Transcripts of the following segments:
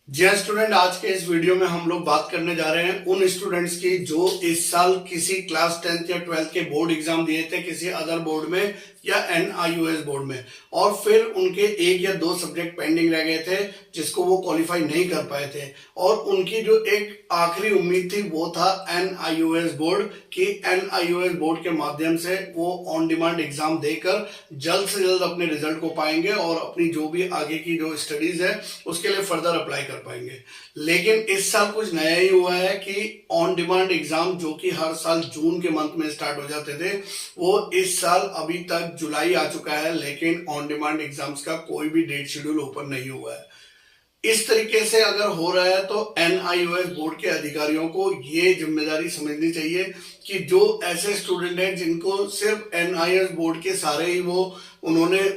जी हाँ स्टूडेंट, आज के इस वीडियो में हम लोग बात करने जा रहे हैं उन स्टूडेंट्स की जो इस साल किसी क्लास 10th या 12th के बोर्ड एग्जाम दिए थे किसी अदर बोर्ड में या NIOS बोर्ड में, और फिर उनके एक या दो सब्जेक्ट पेंडिंग रह गए थे जिसको वो क्वालिफाई नहीं कर पाए थे। और उनकी जो एक आखिरी उम्मीद थी वो था NIOS बोर्ड, कि NIOS बोर्ड के माध्यम से वो ऑन डिमांड एग्जाम देकर जल्द से जल्द अपने रिजल्ट को पाएंगे और अपनी जो भी आगे की जो स्टडीज है उसके लिए फर्दर अप्लाई कर पाएंगे। लेकिन इस साल कुछ नया ही हुआ है कि ऑन डिमांड एग्जाम जो कि हर साल जून के मंथ में स्टार्ट हो जाते थे, वो इस साल अभी तक जुलाई आ चुका है लेकिन ऑन डिमांड एग्जाम्स का कोई भी डेट शेड्यूल ओपन नहीं हुआ है। इस तरीके से अगर हो रहा है तो NIOS बोर्ड के अधिकारियों को ये जिम्मेदारी समझनी चाहिए कि जो ऐसे स्टूडेंट हैं जिनको सिर्फ NIOS बोर्ड के सारे ही वो उन्होंने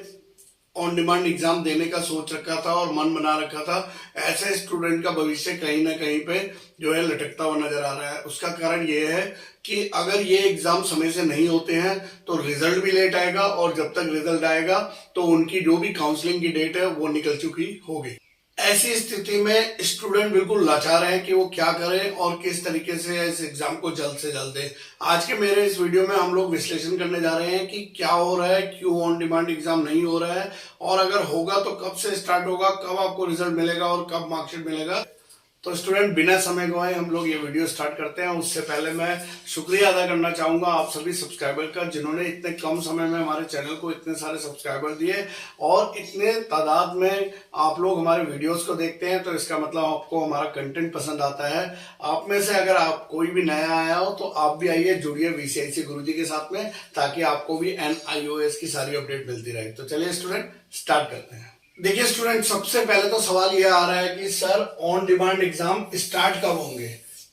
ऑन डिमांड एग्जाम देने का सोच रखा था और मन बना रखा था, ऐसे स्टूडेंट का भविष्य कहीं ना कहीं पे जो है लटकता हुआ नजर आ रहा है। उसका कारण ये है कि अगर ये एग्जाम समय से नहीं होते हैं तो रिजल्ट भी लेट आएगा, और जब तक रिजल्ट आएगा तो उनकी जो भी काउंसलिंग की डेट है वो निकल चुकी होगी। ऐसी स्थिति में स्टूडेंट बिल्कुल लाचार है कि वो क्या करें और किस तरीके से इस एग्जाम को जल्द से जल्द दे। आज के मेरे इस वीडियो में हम लोग विश्लेषण करने जा रहे हैं कि क्या हो रहा है, क्यों ऑन डिमांड एग्जाम नहीं हो रहा है, और अगर होगा तो कब से स्टार्ट होगा, कब आपको रिजल्ट मिलेगा और कब मार्कशीट मिलेगा। तो स्टूडेंट, बिना समय गवाए हम लोग ये वीडियो स्टार्ट करते हैं। उससे पहले मैं शुक्रिया अदा करना चाहूंगा आप सभी सब्सक्राइबर का, जिन्होंने इतने कम समय में हमारे चैनल को इतने सारे सब्सक्राइबर दिए और इतने तादाद में आप लोग हमारे वीडियोस को देखते हैं। तो इसका मतलब आपको हमारा कंटेंट पसंद आता है। आप में से अगर आप कोई भी नया आया हो तो आप भी आइए, जुड़िए VCIC गुरुजी के साथ में, ताकि आपको भी NIOS की सारी अपडेट मिलती रहे। तो चलिए स्टूडेंट, स्टार्ट करते हैं। देखिए स्टूडेंट, सबसे पहले तो सवाल यह आ रहा है कि sir on demand exam start कब होंगे,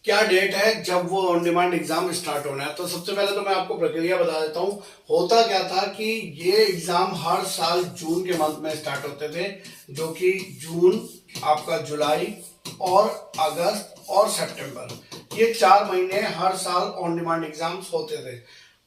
क्या डेट है जब वो ऑन डिमांड एग्जाम स्टार्ट होना है। तो सबसे पहले तो मैं आपको प्रक्रिया बता देता हूं। होता क्या था कि ये एग्जाम हर साल जून के मंथ में स्टार्ट होते थे, जो कि जून, आपका जुलाई और अगस्त और सितंबर, ये 4 महीने हर साल ऑन डिमांड एग्जाम्स होते थे।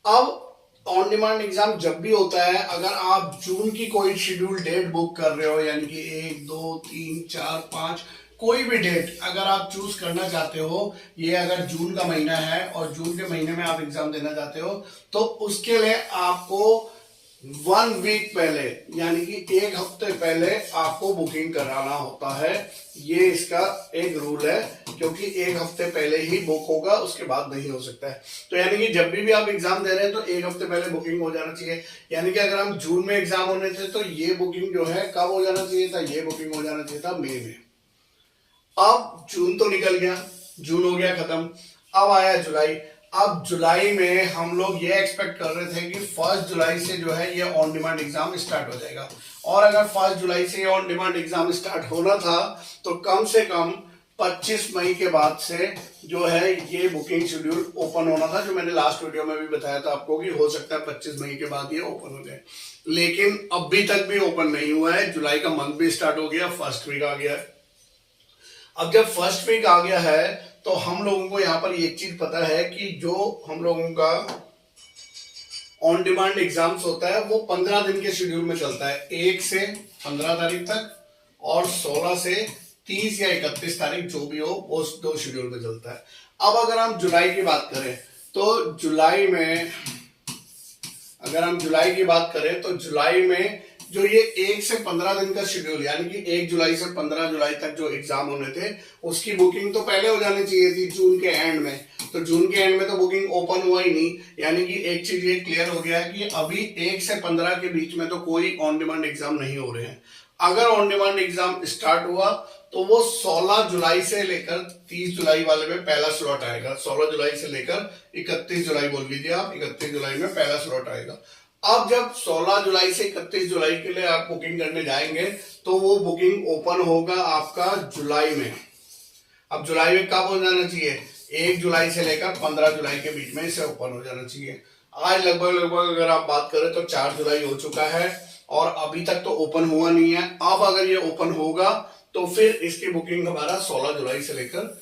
अब ऑन डिमांड एग्जाम जब भी होता है, अगर आप जून की कोई शेड्यूल डेट बुक कर रहे हो, यानी कि 1, 2, 3, 4, 5 कोई भी डेट अगर आप चूज करना चाहते हो, ये अगर जून का महीना है और जून के महीने में आप एग्जाम देना चाहते हो, तो उसके लिए आपको 1 वीक पहले, यानी कि 1 हफ्ते पहले आपको बुकिंग कराना होता है। ये इसका एक रूल है, क्योंकि 1 हफ्ते पहले ही बुक होगा, उसके बाद नहीं हो सकता है। तो यानी कि जब भी आप एग्जाम दे रहे हैं तो 1 हफ्ते पहले बुकिंग हो जाना चाहिए। यानी कि अगर हम जून में एग्जाम होने थे तो ये बुकिंग जो है कब हो जाना चाहिए था, ये बुकिंग हो जाना चाहिए था मई में। अब जून तो निकल गया, जून हो गया खत्म, अब आया जुलाई। अब जुलाई में हम लोग ये एक्सपेक्ट कर रहे थे कि 1 जुलाई से जो है ये ऑन डिमांड एग्जाम स्टार्ट हो जाएगा, और अगर 1 जुलाई से ऑन डिमांड एग्जाम स्टार्ट होना था तो कम से कम 25 मई के बाद से जो है ये बुकिंग शेड्यूल ओपन होना था, जो मैंने लास्ट वीडियो में भी बताया था आपको कि हो सकता है 25 मई के बाद ये ओपन हो जाए। लेकिन अभी तक भी ओपन नहीं हुआ है। जुलाई का मंथ भी स्टार्ट हो गया, फर्स्ट वीक आ गया है। अब जब फर्स्ट वीक आ गया है तो हम लोगों को यहाँ पर एक चीज पता है कि जो हम लोगों का ऑन डिमांड एग्जाम्स होता है वो 15 दिन के शेड्यूल में चलता है, 1 से 15 तारीख तक और 16 से 30 या 31 तारीख जो भी हो वो 2 शेड्यूल में चलता है। अब अगर हम जुलाई की बात करें तो जुलाई में, अगर हम जुलाई की बात करें तो जुलाई में जो ये 1 से 15 दिन का शेड्यूल, यानी कि 1 जुलाई से 15 जुलाई तक जो एग्जाम होने थे उसकी बुकिंग तो पहले हो जानी चाहिए थी जून के एंड में। तो जून के एंड में तो बुकिंग ओपन हुआ ही नहीं, यानी कि एक चीज ये क्लियर हो गया है कि अभी 1 से 15 के बीच में तो कोई ऑन डिमांड एग्जाम नहीं हो रहे हैं। अगर ऑन डिमांड एग्जाम स्टार्ट हुआ तो वो 16 जुलाई से लेकर 30 जुलाई वाले में पहला स्लॉट आएगा। 16 जुलाई से लेकर 31 जुलाई बोल लीजिए आप, 31 जुलाई में पहला स्लॉट आएगा। अब जब 16 जुलाई से 31 जुलाई के लिए आप बुकिंग करने जाएंगे तो वो बुकिंग ओपन होगा आपका जुलाई में। अब जुलाई में कब हो जाना चाहिए, 1 जुलाई से लेकर 15 जुलाई के बीच में इसे ओपन हो जाना चाहिए। आज लगभग अगर आप बात करें तो 4 जुलाई हो चुका है और अभी तक तो ओपन हुआ नहीं है। अब अगर ये ओपन होगा तो फिर इसकी बुकिंग हमारा 16 जुलाई से लेकर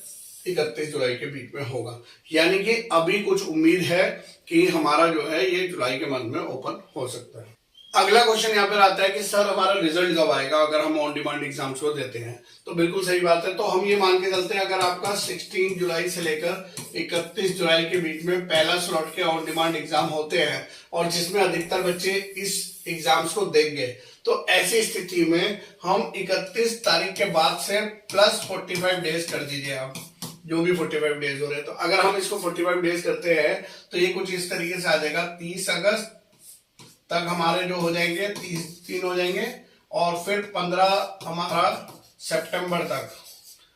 31 जुलाई के बीच में होगा। यानी कि अभी कुछ उम्मीद है कि हमारा जो है ये जुलाई के मंथ में ओपन हो सकता है। अगला क्वेश्चन यहाँ पर आता है कि सर हमारा रिजल्ट कब आएगा अगर हम ऑन डिमांड एग्जाम्स को देते हैं। तो बिल्कुल सही बात है। तो हम ये मान के चलते हैं अगर आपका 16 जुलाई से लेकर 31 जुलाई के बीच में पहला स्लॉट के ऑन डिमांड एग्जाम होते हैं और जिसमें अधिकतर बच्चे इस एग्जाम्स को देंगे, तो ऐसी स्थिति में हम 31 तारीख के बाद से प्लस 45 डेज कर दीजिए आप, जो भी 45 डेज हो रहे हैं। तो अगर हम इसको 45 डेज करते हैं तो ये कुछ इस तरीके से आ जाएगा। 30 अगस्त तक हमारे जो हो जाएंगे 30 हो जाएंगे और फिर 15 हमारा सितंबर तक,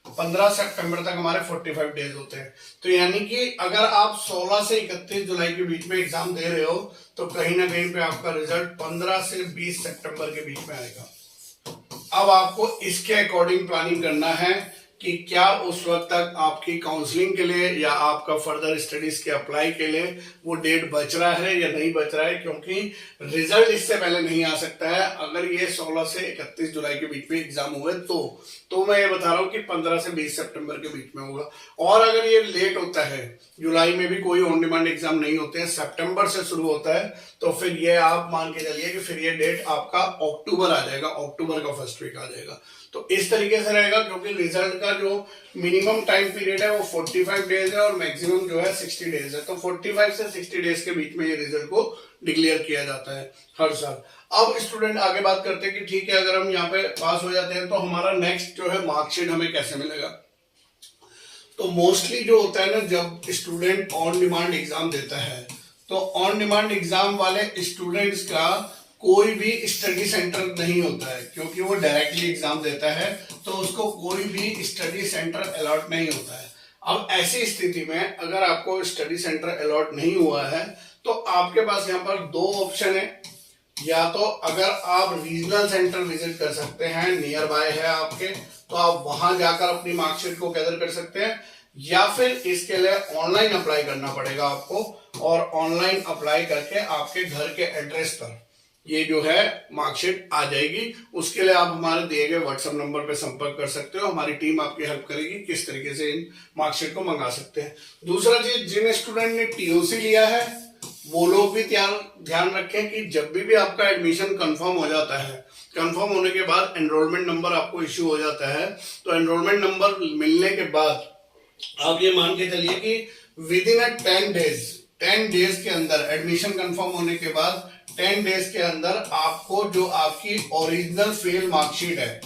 15 सितंबर तक हमारे 45 डेज होते हैं। तो यानी कि अगर आप 16 से 31 जुलाई के बीच में एग्जाम दे रहे हो तो कहीं ना कहीं पे आपका रिजल्ट 15 से 20 सितंबर के बीच में आएगा। अब आपको इसके अकॉर्डिंग प्लानिंग करना है कि क्या उस वक्त तक आपकी काउंसलिंग के लिए या आपका फर्दर स्टडीज के अप्लाई के लिए वो डेट बच रहा है या नहीं बच रहा है, क्योंकि रिजल्ट इससे पहले नहीं आ सकता है। अगर ये 16 से 31 जुलाई के बीच में एग्जाम हुए तो मैं ये बता रहा हूँ कि 15 से 20 सितंबर के बीच में होगा। और अगर ये लेट होता है, जुलाई में भी कोई ऑन डिमांड एग्जाम नहीं होते हैं, सितंबर से शुरू होता है, तो फिर ये आप मान के चलिए कि फिर ये डेट आपका अक्टूबर आ जाएगा, अक्टूबर का फर्स्ट वीक आ जाएगा। तो इस तरीके से रहेगा, क्योंकि रिजल्ट का जो मिनिमम टाइम पीरियड है वो 45 डेज है और मैक्सिमम जो है 60 डेज है। तो 45 से 60 डेज के बीच में ये रिजल्ट को डिक्लेयर किया जाता है हर साल। अब स्टूडेंट आगे बात करते हैं कि ठीक है, अगर हम यहाँ पे पास हो जाते हैं तो हमारा नेक्स्ट जो है मार्कशीट हमें कैसे मिलेगा। तो मोस्टली जो होता है ना, जब स्टूडेंट ऑन डिमांड एग्जाम देता है तो ऑन डिमांड एग्जाम वाले स्टूडेंट्स का कोई भी स्टडी सेंटर नहीं होता है, क्योंकि वो डायरेक्टली एग्जाम देता है तो उसको कोई भी स्टडी सेंटर अलॉट नहीं होता है। अब ऐसी स्थिति में अगर आपको स्टडी सेंटर अलॉट नहीं हुआ है तो आपके पास यहाँ पर दो ऑप्शन है। या तो अगर आप रीजनल सेंटर विजिट कर सकते हैं, नियर बाय है आपके, तो आप वहां जाकर अपनी मार्कशीट को गैदर कर सकते हैं, या फिर इसके लिए ऑनलाइन अप्लाई करना पड़ेगा आपको, और ऑनलाइन अप्लाई करके आपके घर के एड्रेस पर ये जो है मार्कशीट आ जाएगी। उसके लिए आप हमारे दिए गए व्हाट्सएप नंबर पे संपर्क कर सकते हो, हमारी टीम आपकी हेल्प करेगी किस तरीके से इन मार्कशीट को मंगा सकते हैं। दूसरा चीज, जिन स्टूडेंट ने टीओसी लिया है वो लोग भी ध्यान रखें कि जब भी आपका एडमिशन कंफर्म हो जाता है, कंफर्म होने के बाद एनरोलमेंट नंबर आपको इश्यू हो जाता है, तो एनरोलमेंट नंबर मिलने के बाद आप ये मान के चलिए कि विद इन 10 डेज के अंदर, एडमिशन कंफर्म होने के बाद 10 डेज के अंदर आपको जो आपकी ओरिजिनल फेल मार्कशीट है,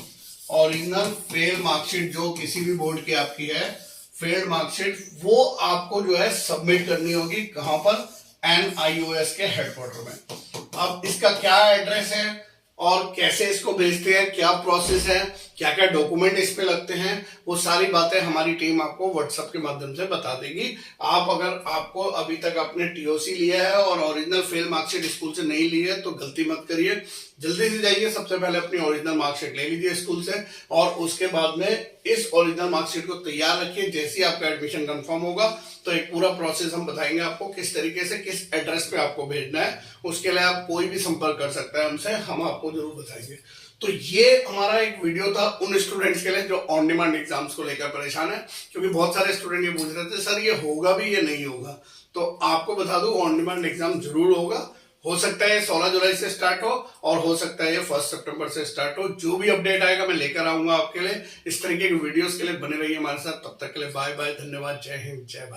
ओरिजिनल फेल मार्कशीट जो किसी भी बोर्ड की आपकी है, फेल मार्कशीट, वो आपको जो है सबमिट करनी होगी। कहां पर? NIOS के हेडक्वार्टर में। अब इसका क्या एड्रेस है और कैसे इसको भेजते हैं, क्या प्रोसेस है, क्या क्या डॉक्यूमेंट इस पे लगते हैं, वो सारी बातें हमारी टीम आपको व्हाट्सएप के माध्यम से बता देगी। आप अगर आपको अभी तक आपने टीओसी लिया है और ओरिजिनल फेल मार्कशीट स्कूल से नहीं ली है तो गलती मत करिए, जल्दी से जाइए, सबसे पहले अपनी ओरिजिनल मार्कशीट ले लीजिए स्कूल से, और उसके बाद में इस ओरिजिनल मार्कशीट को तैयार रखिए। जैसे ही आपका एडमिशन कंफर्म होगा तो एक पूरा प्रोसेस हम बताएंगे आपको, किस तरीके से किस एड्रेस पे आपको भेजना है। उसके लिए आप कोई भी संपर्क कर सकता है हमसे, हम आपको जरूर बताएंगे। तो ये हमारा एक वीडियो था उन स्टूडेंट्स के लिए जो ऑन डिमांड एग्जाम्स को लेकर परेशान है, क्योंकि बहुत सारे स्टूडेंट ये पूछ रहे थे सर ये होगा भी या नहीं होगा। तो आपको बता दूं ऑन डिमांड एग्जाम जरूर होगा। हो सकता है 16 जुलाई से स्टार्ट हो और हो सकता है ये 1 सितंबर से स्टार्ट हो। जो भी अपडेट आएगा मैं लेकर आऊंगा आपके लिए। इस तरीके के वीडियोस के लिए बने रहिए हमारे साथ। तब तक के लिए बाय बाय, धन्यवाद, जय हिंद, जय भारत।